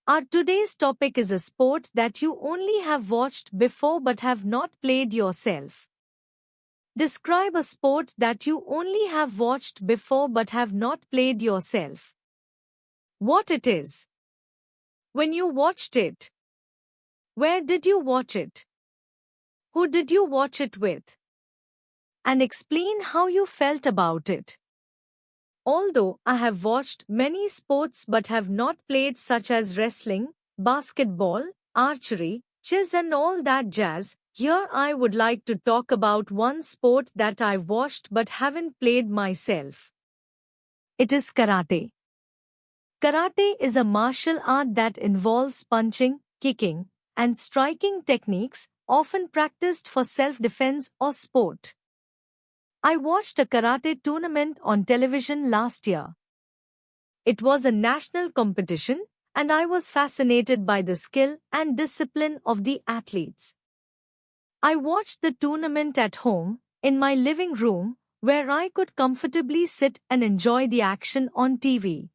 Our today's topic is a sport that you only have watched before but have not played yourself. Describe a sport that you only have watched before but have not played yourself. What it is. When you watched it. Where did you watch it? Who did you watch it with? And explain how you felt about it. Although I have watched many sports but have not played, such as wrestling, basketball, archery, chess and all that jazz, here I would like to talk about one sport that I've watched but haven't played myself. It is karate. Karate is a martial art that involves punching, kicking, and striking techniques, often practiced for self-defense or sport. I watched a karate tournament on television last year. It was a national competition, and I was fascinated by the skill and discipline of the athletes. I watched the tournament at home, in my living room, where I could comfortably sit and enjoy the action on TV.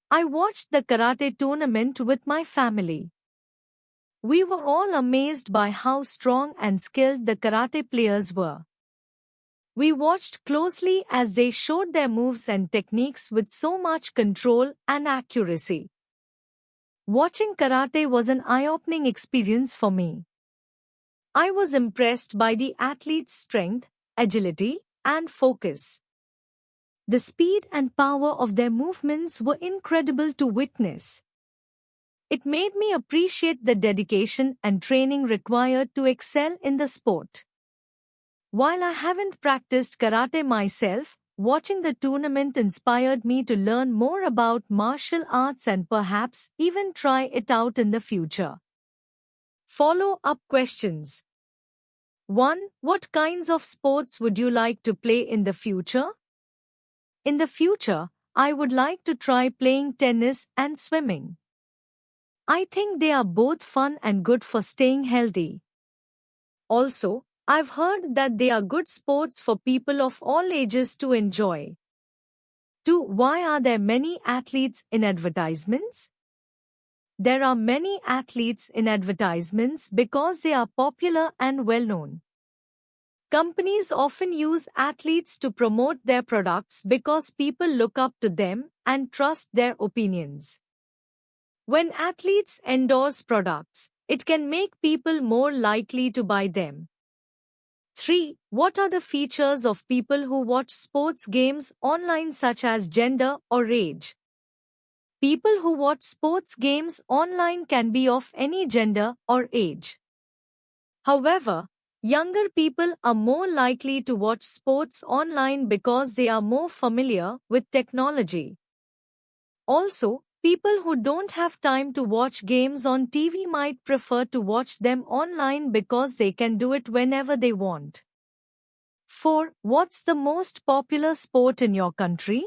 I watched the karate tournament with my family. We were all amazed by how strong and skilled the karate players were. We watched closely as they showed their moves and techniques with so much control and accuracy. Watching karate was an eye-opening experience for me. I was impressed by the athletes' strength, agility, and focus. The speed and power of their movements were incredible to witness. It made me appreciate the dedication and training required to excel in the sport. While I haven't practiced karate myself, watching the tournament inspired me to learn more about martial arts and perhaps even try it out in the future. Follow-up questions. 1. What kinds of sports would you like to play in the future? In the future, I would like to try playing tennis and swimming. I think they are both fun and good for staying healthy. Also, I've heard that they are good sports for people of all ages to enjoy. 2. Why are there many athletes in advertisements? There are many athletes in advertisements because they are popular and well-known. Companies often use athletes to promote their products because people look up to them and trust their opinions. When athletes endorse products, it can make people more likely to buy them. 3. What are the features of people who watch sports games online, such as gender or age? People who watch sports games online can be of any gender or age. However, younger people are more likely to watch sports online because they are more familiar with technology. Also, people who don't have time to watch games on TV might prefer to watch them online because they can do it whenever they want. 4. What's the most popular sport in your country?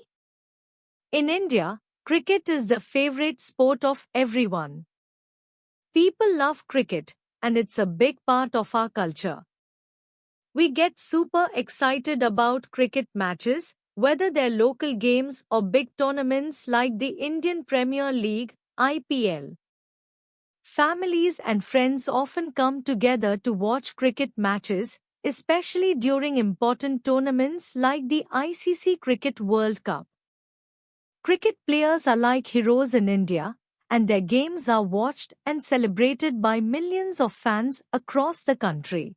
In India, cricket is the favorite sport of everyone. People love cricket, and it's a big part of our culture. We get super excited about cricket matches, whether they're local games or big tournaments like the Indian Premier League, IPL. Families and friends often come together to watch cricket matches, especially during important tournaments like the ICC Cricket World Cup. Cricket players are like heroes in India, and their games are watched and celebrated by millions of fans across the country.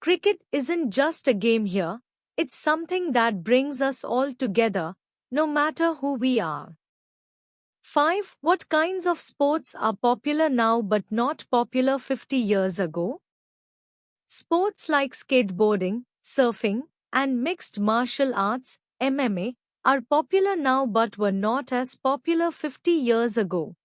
Cricket isn't just a game here, it's something that brings us all together, no matter who we are. 5. What kinds of sports are popular now but not popular 50 years ago? Sports like skateboarding, surfing, and mixed martial arts, MMA, are popular now but were not as popular 50 years ago.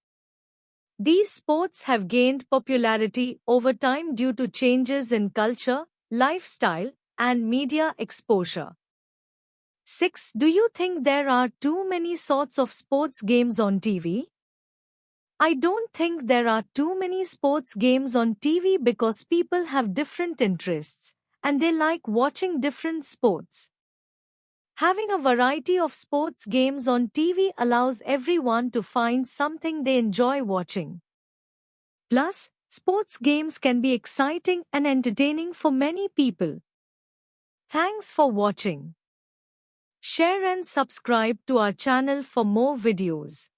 These sports have gained popularity over time due to changes in culture, lifestyle, and media exposure. 6. Do you think there are too many sorts of sports games on TV? I don't think there are too many sports games on TV because people have different interests, and they like watching different sports. Having a variety of sports games on TV allows everyone to find something they enjoy watching. Plus, sports games can be exciting and entertaining for many people. Thanks for watching. Share and subscribe to our channel for more videos.